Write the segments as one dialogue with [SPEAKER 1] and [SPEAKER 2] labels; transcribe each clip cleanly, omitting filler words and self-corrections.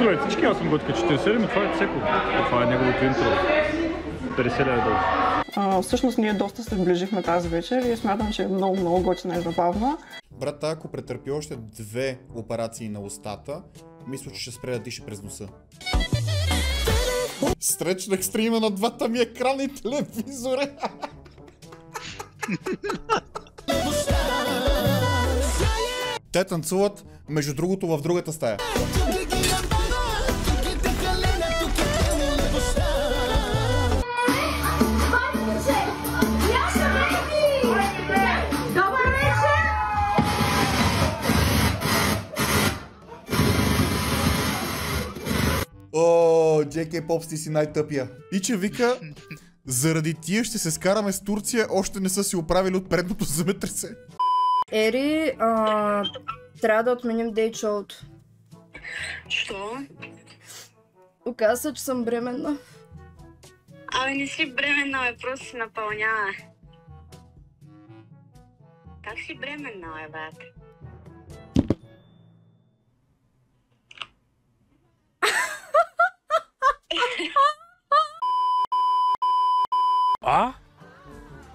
[SPEAKER 1] Здравейте всички, аз съм Готка 47 и това е Цеко. Това е неговото интро. 50 лева.
[SPEAKER 2] Всъщност ние доста се сближихме тази вечер и смятам, че е много готина и забавна.
[SPEAKER 3] Брат, ако претърпи още 2 операции на устата, мисля, че ще спре да диша през носа. Стречнах стрима на двата ми екрана и телевизора. Те танцуват, между другото, в другата стая. О, JK Pops, ти си най-тъпия. И че вика, заради тия ще се скараме с Турция, още не са си оправили от предното земетресе.
[SPEAKER 4] Ери, трябва да отменим дейт шоуто.
[SPEAKER 5] Що?
[SPEAKER 4] Оказа се, че съм бременна.
[SPEAKER 5] Абе не си бременна, бе, просто си напълнява. Как си бременна, бе, брат?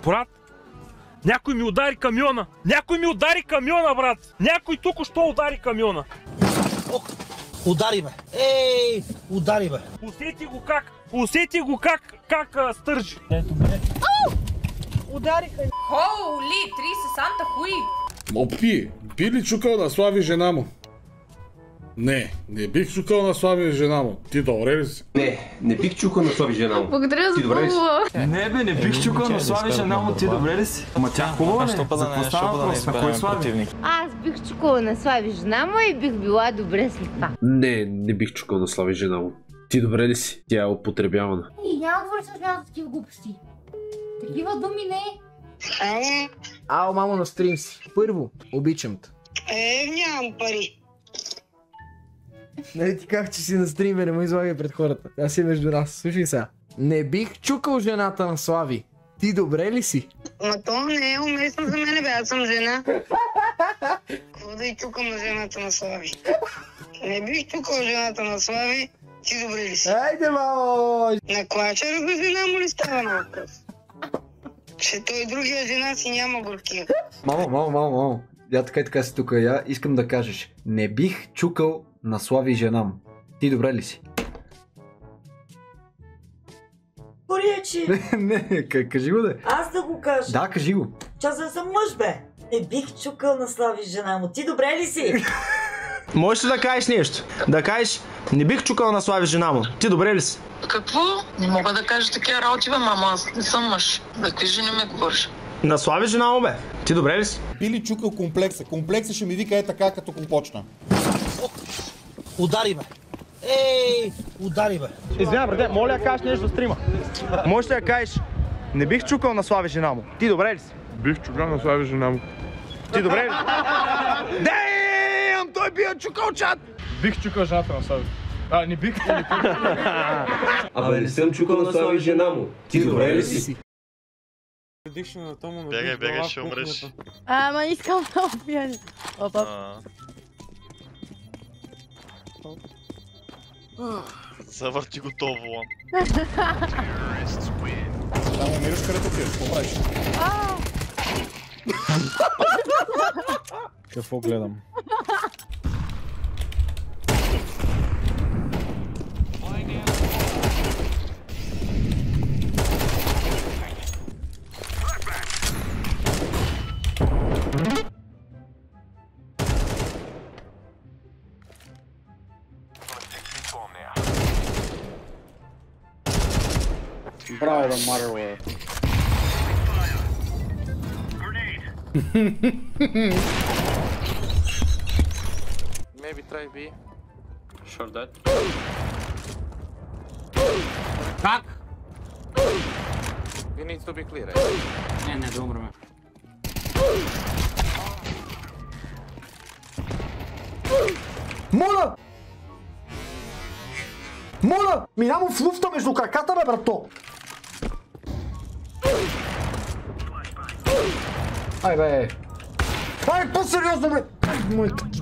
[SPEAKER 6] Брат, някой ми удари камиона! Някой ми удари камиона, брат! Някой тук що удари камиона!
[SPEAKER 7] Ох, удари ме! Ей, удари ме!
[SPEAKER 6] Усети го как стържи! Ето бе.
[SPEAKER 4] Удариха!
[SPEAKER 8] Хоули, 30 санта хуи!
[SPEAKER 9] Опи, би ли чукал на Слави жена му? Не бих чукал на Слави жена му. Ти добре ли си?
[SPEAKER 10] Не бих чукал на Слави жена му.
[SPEAKER 4] Благодаря за това!
[SPEAKER 11] Не бе, не бих чукал на Слави жена му. Ти добре ли си? Ама тя хубава не? За какво става въпрос? На кой Слави?
[SPEAKER 12] Аз бих чукала на Слави жена му и бих била добре след това.
[SPEAKER 10] Не бих чукал на Слави жена му. Ти добре ли си? Тя е употребявана.
[SPEAKER 12] И няма говори с меня за такива глупости. Такива думи не.
[SPEAKER 7] Ао, мамо, на стрим си. Първо, обичам те.
[SPEAKER 5] Нямам пари.
[SPEAKER 7] Нали ти казах, че си на стрим, не му излагай пред хората. Тя си между нас. Слушай сега. Не бих чукал жената на Слави. Ти добре ли си?
[SPEAKER 5] Ма то не е уместно за мене, бе, аз съм жена. Какво да и чукам на жената на Слави? Не бих чукал жената на Слави. Ти добре ли си?
[SPEAKER 7] Айде, мамо!
[SPEAKER 5] На клачера за жена му ли става на въпрос? Че той другия жена си няма горкия.
[SPEAKER 13] Мамо. Я така си тук. Я искам да кажеш. Не бих чукал на Слави жена му. Ти добре ли си?
[SPEAKER 14] Поречи!
[SPEAKER 13] Не, кажи го де.
[SPEAKER 14] Аз да го кажа.
[SPEAKER 13] Да, кажи го.
[SPEAKER 14] Аз да съм мъж, бе. Не бих чукал на Слави жена му. Ти добре ли си?
[SPEAKER 11] Можеш ли да кажеш нещо? Да кажеш, не бих чукал на Слави жена му. Ти добре ли си?
[SPEAKER 5] Какво? Не мога да кажа такива работи, бе, мама. Аз не съм мъж. Какви жени ме говориш?
[SPEAKER 11] На Слави жена му, бе. Ти добре ли си?
[SPEAKER 3] Би ли чукал комплекса? Комплекса ще ми вика е така, като го почна.
[SPEAKER 7] Удари ме! Ей, удари ме!
[SPEAKER 11] Извинявай, брате, моля да кажеш нещо за стрима. Можеш ли да кажеш, не бих чукал на Слави жена му. Ти добре ли си?
[SPEAKER 9] Бих чукал на Слави жена му.
[SPEAKER 11] Ти добре ли си? Дейм! Той бия чукал чат!
[SPEAKER 1] Бих чукал жената на Слави. Не бих.
[SPEAKER 10] Абе, не съм чукал на Слави жена му. Ти добре ли си?
[SPEAKER 6] Бегай, ще умреш.
[SPEAKER 4] Ама искам да убия.
[SPEAKER 6] Завърти готово, Лан.
[SPEAKER 3] Там умираш, където ти, какво правиш?
[SPEAKER 1] Какво гледам? Bro, don't matter where.
[SPEAKER 11] Maybe try B.
[SPEAKER 10] Sure that.
[SPEAKER 11] Как? You need to be clear, right?
[SPEAKER 10] Не, добре ме.
[SPEAKER 7] Моля! Моля! Минамо в луфта между краката, бе, брато! Ай, бе! Ай, по-сериозно, бе! Майка ти!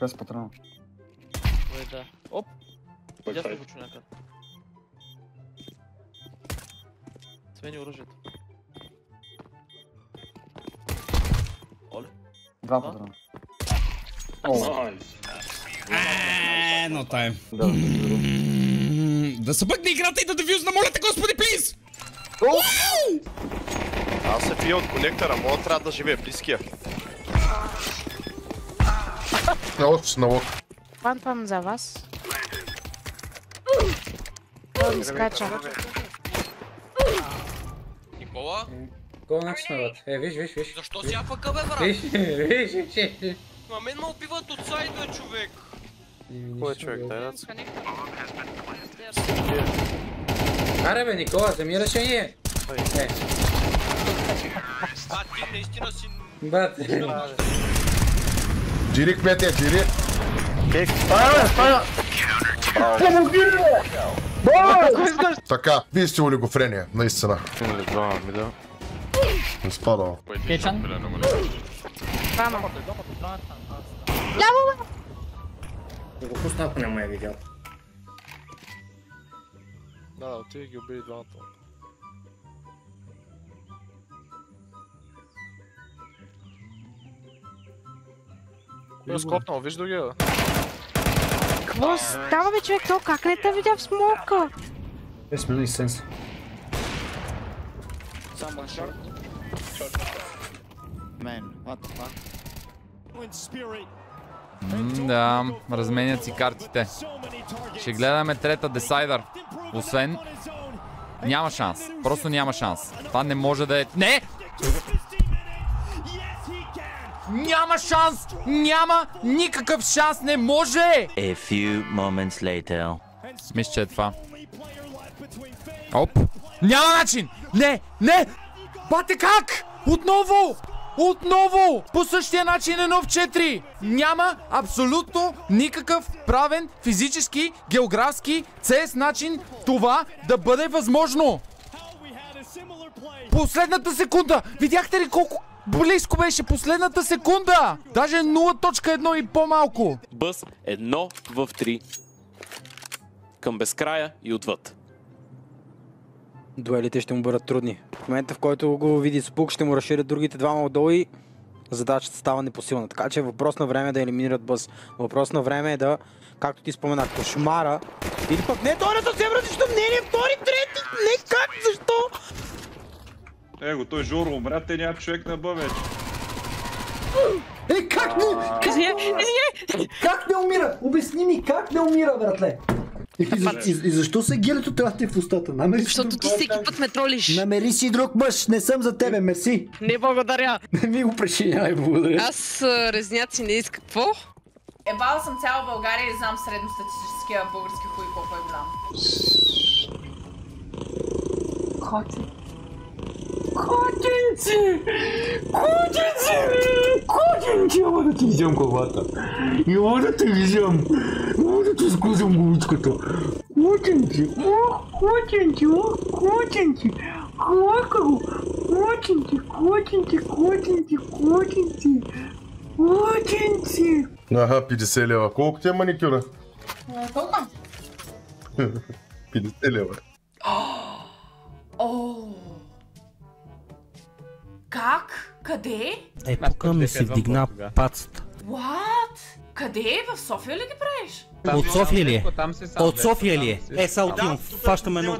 [SPEAKER 11] Без патрона.
[SPEAKER 15] Ой, да. Оп! Дясно го чу някъде. Смени оръжието. Оле.
[SPEAKER 11] Два патрона.
[SPEAKER 16] No time. Да се бъгне играта и да дефюзна, моля те, господи, плиз!
[SPEAKER 17] Аз се пия от колектора, мога трябва да живее близкия.
[SPEAKER 18] На лок.
[SPEAKER 19] Пам за вас. Той скача.
[SPEAKER 15] Никола?
[SPEAKER 7] Кой начин сме, бе? Виж.
[SPEAKER 15] Защо си АФК, бе, брат?
[SPEAKER 7] Виж.
[SPEAKER 15] Ма мен ме убиват от сайда, човек.
[SPEAKER 17] Кой е човек, дай да.
[SPEAKER 7] Аре бе, Никола, вземи решение.
[SPEAKER 15] А, ти наистина си...
[SPEAKER 7] Бат.
[SPEAKER 18] Джири, кмете, джири.
[SPEAKER 11] Помоги!
[SPEAKER 18] Така, вие сте олигофрения, наистина. Не спада.
[SPEAKER 19] Кечан. Двама. Ляво, бе!
[SPEAKER 7] Да го пусна, ако не ме е видял.
[SPEAKER 17] Да, отиде ги убили двамата. Кой скопнал, виж други, бе?
[SPEAKER 19] Какво става, бе, човек? То как не те видя в смока?
[SPEAKER 13] 5 минути сенс.
[SPEAKER 15] Someone short.
[SPEAKER 20] Man, what the fuck?
[SPEAKER 21] Да, разменят си картите. Ще гледаме трета десайдър. Освен... Няма шанс. Просто няма шанс. Това не може да е... Не! Няма шанс! Няма никакъв шанс! Не може!
[SPEAKER 22] A few moments later.
[SPEAKER 21] Мисля, че е това. Оп! Няма начин! Не! Бате, как? Отново! По същия начин 1 в 4. Няма абсолютно никакъв правен, физически, географски, CS начин това да бъде възможно. Последната секунда! Видяхте ли колко близко беше последната секунда? Даже 0.1 и по-малко.
[SPEAKER 23] Бъс 1 в 3. Към безкрая и отвъд.
[SPEAKER 24] Дуелите ще му бъдат трудни. В момента, в който го види Спук, ще му разширят другите двама отдолу и задачата става непосилна. Така че е въпрос на време да елиминират Бъс. Въпрос на време е да, както ти споменах, кошмара. Или пък не, той не съвсем различно мнение, втори, трети, не как, защо?
[SPEAKER 1] Его, той Жоро умря, те няма човек на Б вече.
[SPEAKER 13] Как не? Как не умира? Обясни ми, как не умира, братле? И защо се гелето трябва да ти в устата?
[SPEAKER 25] Защото ти всеки път ме тролиш.
[SPEAKER 13] Намери си друг мъж, не съм за тебе, мерси.
[SPEAKER 25] Не благодаря.
[SPEAKER 13] Не ми го причинявай, благодаря.
[SPEAKER 25] Аз резняци не иска. Какво? Ебала съм цяла България и знам средностатистическия български хуй колко е голям.
[SPEAKER 13] Котенци, ама да ти взем главата. Няма да те взем. Няма да ти скузам главичката. Котенци. Хлака го. Котенци.
[SPEAKER 18] Аха, 50 лева. Колко ти е маникюра?
[SPEAKER 25] Колко?
[SPEAKER 18] 50 лева.
[SPEAKER 25] Как? Къде?
[SPEAKER 26] Тук ми се вдигна пацата.
[SPEAKER 25] What? Къде? В София ли ги правиш?
[SPEAKER 2] От София ли е? От София ли е? Сега отивам, фащам едно.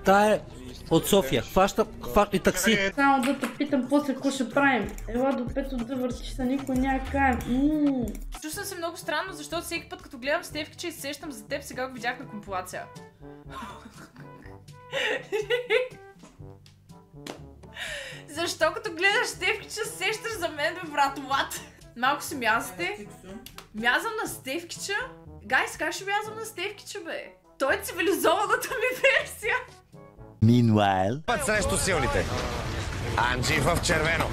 [SPEAKER 2] Та е от София, хваща и такси.
[SPEAKER 4] Само да те питам после какво ще правим. Ела до 5 да въртиш са, никой няма каем.
[SPEAKER 25] Чувствам се много странно, защото всеки път като гледам Стевкича и сещам за теб, сега го видях на компилация. Защо като гледаш Стевкича сещаш за мен, бе, брат, what? Малко си мязате. Мязам на Стевкича? Гайс, как ще мязам на Стевкича, бе? Той е цивилизованата ми версия.
[SPEAKER 5] Meanwhile... Път срещу силните. Анджи в червено.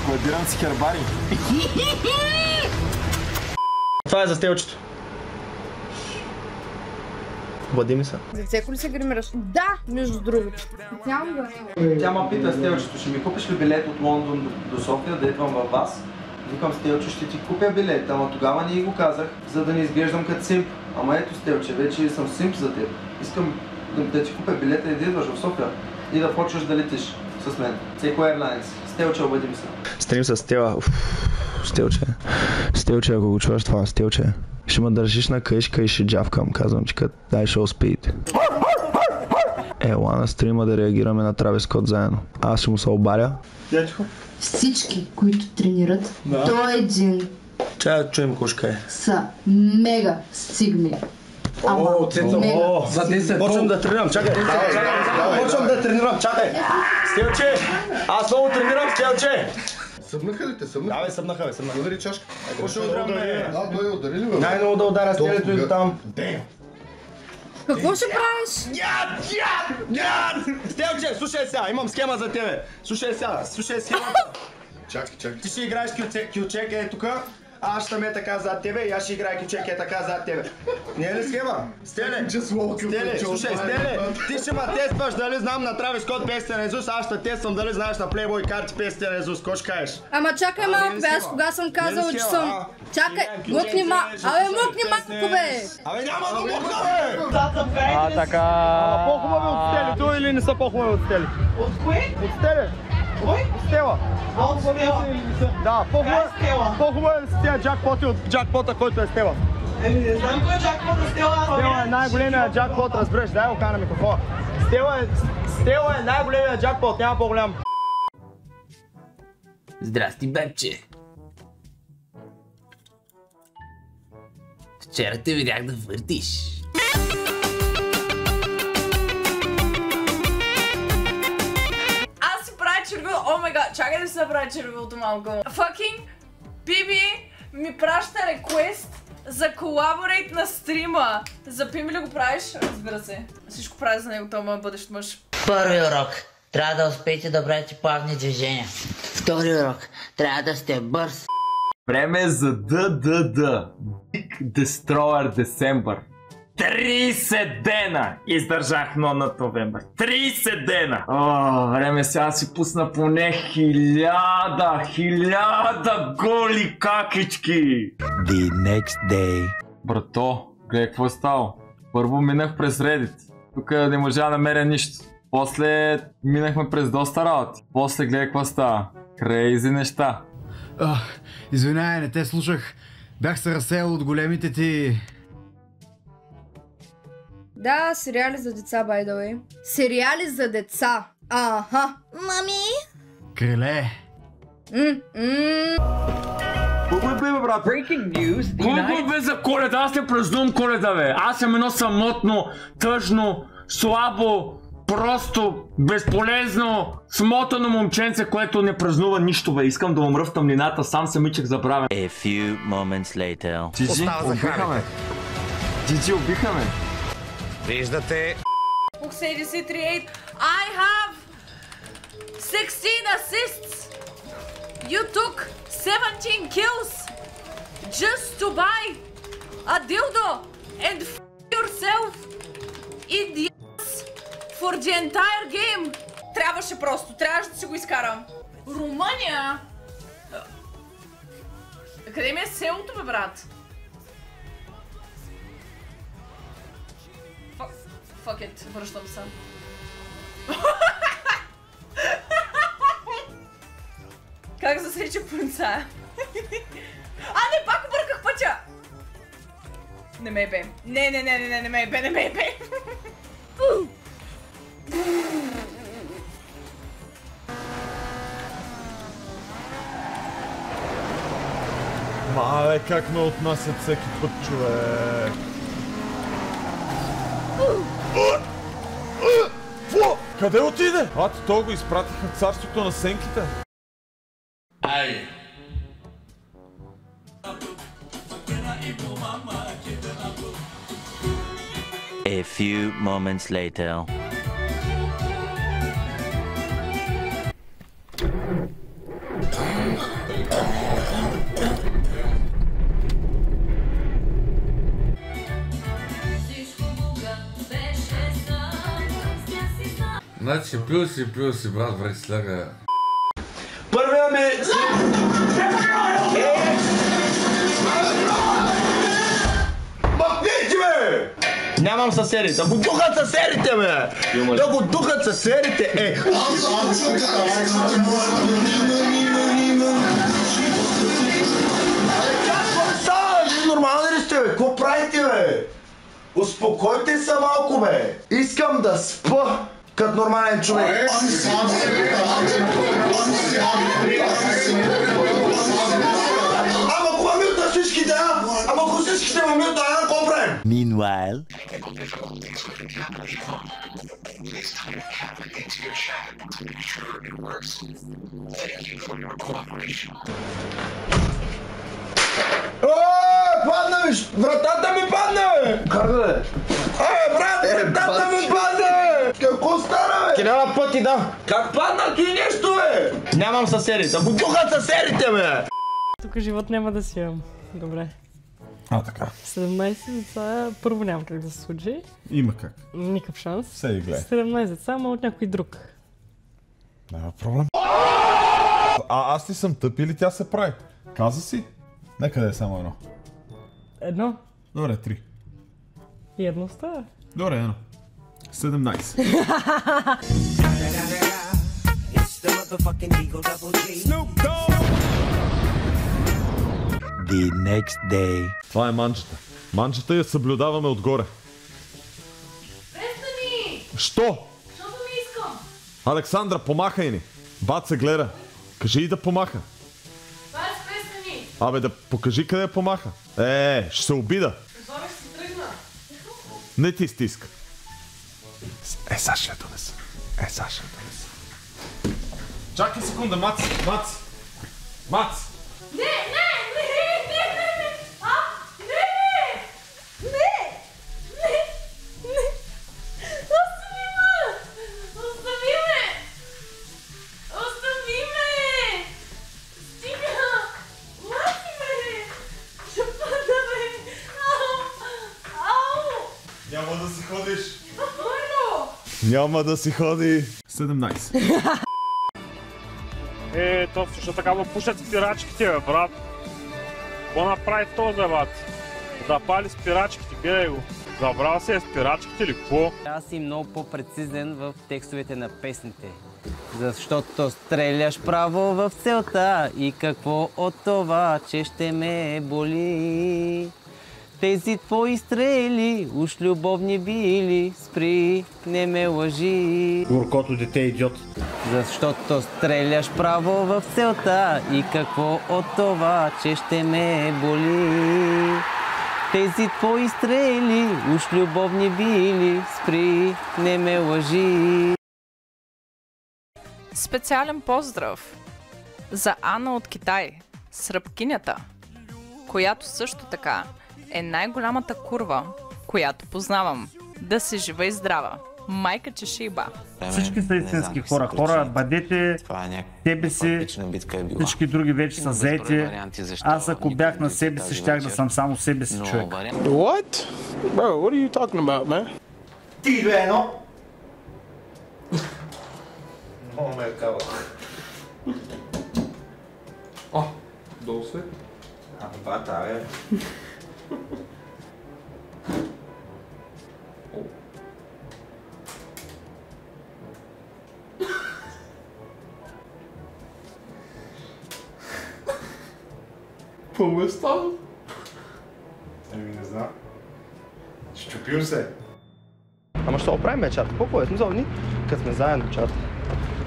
[SPEAKER 11] Кладирам си хербари. Това е за стелчето. Бъди ми се.
[SPEAKER 4] За всеко ли се гримираш? Да, между другото. Специално за него.
[SPEAKER 24] Тя ме пита, Стелчето, ще ми купиш ли билет от Лондон до София, да идвам във вас? Викам, Стелчо, ще ти купя билет, ама тогава не го казах, за да не изглеждам като симп. Ама ето, Стелче, вече съм симп за теб. Искам да ти купя билета и да идваш в София и да почваш да летиш с мен. Seco Airlines. Стелче, обади ми се.
[SPEAKER 11] Стрим с Стела. Стелче. Стелче, ако го чуваш това, Стелче. Ще ме държиш на къишка и ще джавкам, казвам, че като дай шоу спид. Ела на стрима да реагираме на Травис Скот заедно. Аз ще му се обаря. Дядечко?
[SPEAKER 8] Всички, които тренират, до един
[SPEAKER 11] Чай да чуем кошка е.
[SPEAKER 8] са мега стигни.
[SPEAKER 11] О, Цецо, за 10. Почвам да тренирам, чакай. Почвам да тренирам, чакай. Стелче, аз много тренирам, Стелче.
[SPEAKER 18] Събнаха ли те?
[SPEAKER 11] Да, бе, събнаха, бе, събнаха.
[SPEAKER 18] Удари чашка.
[SPEAKER 11] Какво ще ударям, бе?
[SPEAKER 18] Да, той удари ли, бе?
[SPEAKER 11] Най-много да ударя стелето и до там.
[SPEAKER 4] Какво ще правиш?
[SPEAKER 11] Стелче, слушай сега, имам схема за тебе. Слушай сега, слушай схемата.
[SPEAKER 18] Чакай.
[SPEAKER 11] Ти ще играеш кючек е тука, аз ще ме така зад тебе и аз ще играя кючек е така зад тебе. Не е ли схема? Стеле, слушай, Стеле, ти ще ме тестваш дали знам на Травис Скот песен Езус, аз ще тествам дали знаеш на Playboy карти песен Езус, какво ще кажеш?
[SPEAKER 4] Ама чакай малко, бе, аз кога съм казала, че съм... Чакай, мъкни малко, бе!
[SPEAKER 11] Абе няма да мъкна, бе!
[SPEAKER 24] Така. По-хубави от Стелето или не са по-хубави от Стели?
[SPEAKER 5] От кое?
[SPEAKER 24] От Стеле.
[SPEAKER 5] Кой?
[SPEAKER 24] Стела.
[SPEAKER 5] От Стела?
[SPEAKER 24] Да, по-хубави ли са тия джакпоти от джакпота, който е Стела?
[SPEAKER 5] Не знам кой е джакпот, Стела.
[SPEAKER 24] Стела е най-големия джакпот, разбираш, дай го кана микрофона. Стела е най-големия джакпот, няма по-голям.
[SPEAKER 2] Здрасти, бебче. Вчера те видях да въртиш.
[SPEAKER 25] Аз си правя червил, о май гад, чакай да си направя червилото малко. Fucking Биби ми праща реквест за колаборейт на стрима. За Пими ли го правиш? Разбира се. Всичко прави за него, той е бъдещ мъж.
[SPEAKER 12] Първи урок. Трябва да успеете да правите плавни движения. Втори урок. Трябва да сте бърз.
[SPEAKER 14] Време за ДДД. Big Destroyer December. 30 дена издържах нонът новембър. 30 дена! Време сега си пусна поне 1000 голи какички!
[SPEAKER 5] The next day.
[SPEAKER 14] Брато, гледай какво е стало. Първо минах през Reddit. Тук не можа да намеря нищо. После минахме през доста работи. После гледай какво става. Крейзи неща.
[SPEAKER 20] Извинявай, не те слушах. Бях се разсеял от големите ти...
[SPEAKER 4] Да, сериали за деца, by the way. Сериали за деца. Аха. Мами?
[SPEAKER 20] Криле.
[SPEAKER 14] Колко бе, брат? Breaking news. Колко бе за Коледа? Аз не празнувам Коледа, бе. Аз съм едно самотно, тъжно, слабо, просто, безполезно, смотано момченце, което не празнува нищо, бе. Искам да умра в тъмнината, сам самичък забравям.
[SPEAKER 22] A few moments later.
[SPEAKER 14] Джиджи, убихаме. Джиджи, убихаме.
[SPEAKER 5] Виждате.
[SPEAKER 25] Pux 83. I have 16 assists. You took 17 kills just to buy a dildo and f yourself in the ass for the entire game. Трябваше да си го изкарам. Румъния? Къде ми е селото, бе, брат? Fuck it, връщам се. Как засрече полицая? А, не, пак обърках пътя! Не ме бе. Не ме бе.
[SPEAKER 3] Мале, как ме отнасят всеки път, човек. Къде отиде? То го изпратиха в царството на сенките.
[SPEAKER 6] Ай!
[SPEAKER 22] A few moments later.
[SPEAKER 6] Значи пил си, брат, връх сляга.
[SPEAKER 11] Първия ми... Махнете, бе! Нямам съседите. Да го духат съседите, бе! Да го духат съседите, Нормални ли сте, бе? Какво правите, бе? Успокойте се малко, бе! Искам да спа като нормален човек. Ама кога милта всички да? Ама ако всичките ме милта, какво правим?
[SPEAKER 22] Meanwhile.
[SPEAKER 11] Падна ми! Вратата ми падна, бе! Как да е? Брат, вратата ми падна, бе! Какво стана, бе? Килява пъти, да. Как падна ти нещо, бе? Нямам съседи. Да го духат съседите, бе!
[SPEAKER 9] Тук живот няма да си имам. Добре.
[SPEAKER 3] Така.
[SPEAKER 9] 17 деца, първо няма как да се случи.
[SPEAKER 3] Има как.
[SPEAKER 9] Никакъв шанс.
[SPEAKER 3] Сега гледай.
[SPEAKER 9] 17 деца, ама от някой друг.
[SPEAKER 3] Няма проблем. Аз ли съм тъп или тя се прави? Каза си? Нека да е само едно.
[SPEAKER 9] Едно?
[SPEAKER 3] Добре, 3.
[SPEAKER 9] И едно става.
[SPEAKER 3] Добре, едно. 17.
[SPEAKER 22] The next day.
[SPEAKER 3] Това е манчета. Манчета я съблюдаваме отгоре.
[SPEAKER 25] Престани!
[SPEAKER 3] Що?
[SPEAKER 25] Защото не искам!
[SPEAKER 3] Александра, помахай ни. Бат се гледа. Кажи и да помаха.
[SPEAKER 25] Бас, престани!
[SPEAKER 3] Абе, да покажи къде помаха. Ще се обида.
[SPEAKER 25] Това ми си тръгна.
[SPEAKER 3] Не ти стиска. Сега ще донеса. Сега ще донеса. Чакай секунда, Мац.
[SPEAKER 25] Не! Остави ме! Стига! Мати ме! Ще падна, бе! Ау!
[SPEAKER 3] Няма да си ходиш.
[SPEAKER 25] Спокойно!
[SPEAKER 3] Няма да си ходи. 17.
[SPEAKER 1] То защо така му пушат спирачките, бе, брат? Какво направи този, брат? Запали спирачките, гледай го. Забрал се спирачките или какво?
[SPEAKER 10] Аз си много по-прецизен в текстовете на песните. Защото стреляш право в целта и какво от това, че ще ме боли. Тези твои стрели, уж любовни били, спри, не ме лъжи.
[SPEAKER 11] Горкото дете идиот.
[SPEAKER 10] Защото стреляш право в целта и какво от това, че ще ме боли. Тези твои стрели, уж любовни били, спри, не ме лъжи.
[SPEAKER 25] Специален поздрав за Ана от Китай, сръбкинята, която също така е най-голямата курва, която познавам. Да си жива и здрава. Майка чешиба.
[SPEAKER 27] Всички са истински хора. Хора, бъдете себе си, всички други вече са заети. Аз ако бях на себе си, щях да съм само себе си човек.
[SPEAKER 17] What? Bro, what are you talking about, man?
[SPEAKER 11] Ти две едно! Много ме е кава.
[SPEAKER 3] Долу свет.
[SPEAKER 11] Бата, бе.
[SPEAKER 3] Какво му е станало?
[SPEAKER 11] Не знам. Щупил се. Ама ще оправим чат. Какво е? Смисъл, ние като сме заедно чат.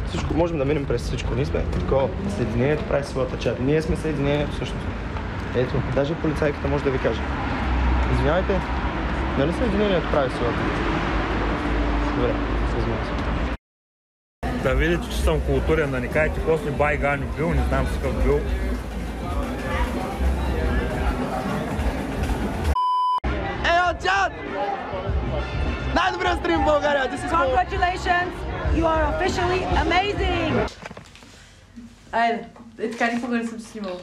[SPEAKER 11] Всичко, можем да минем през всичко. Ние сме такова. Съединението прави силата чат. Ние сме съединението всъщност. Ето, даже полицайката може да ви каже. Извинявайте, нали съединението прави силата? Добре, съзнавам се.
[SPEAKER 1] Да видите, че съм културен, да не кажете после байгани бил, не знам си какъв бил.
[SPEAKER 11] Ео, чат! Най-добрият стрим в България!
[SPEAKER 25] Congratulations! You are officially amazing! Айде, така никога не съм снимала.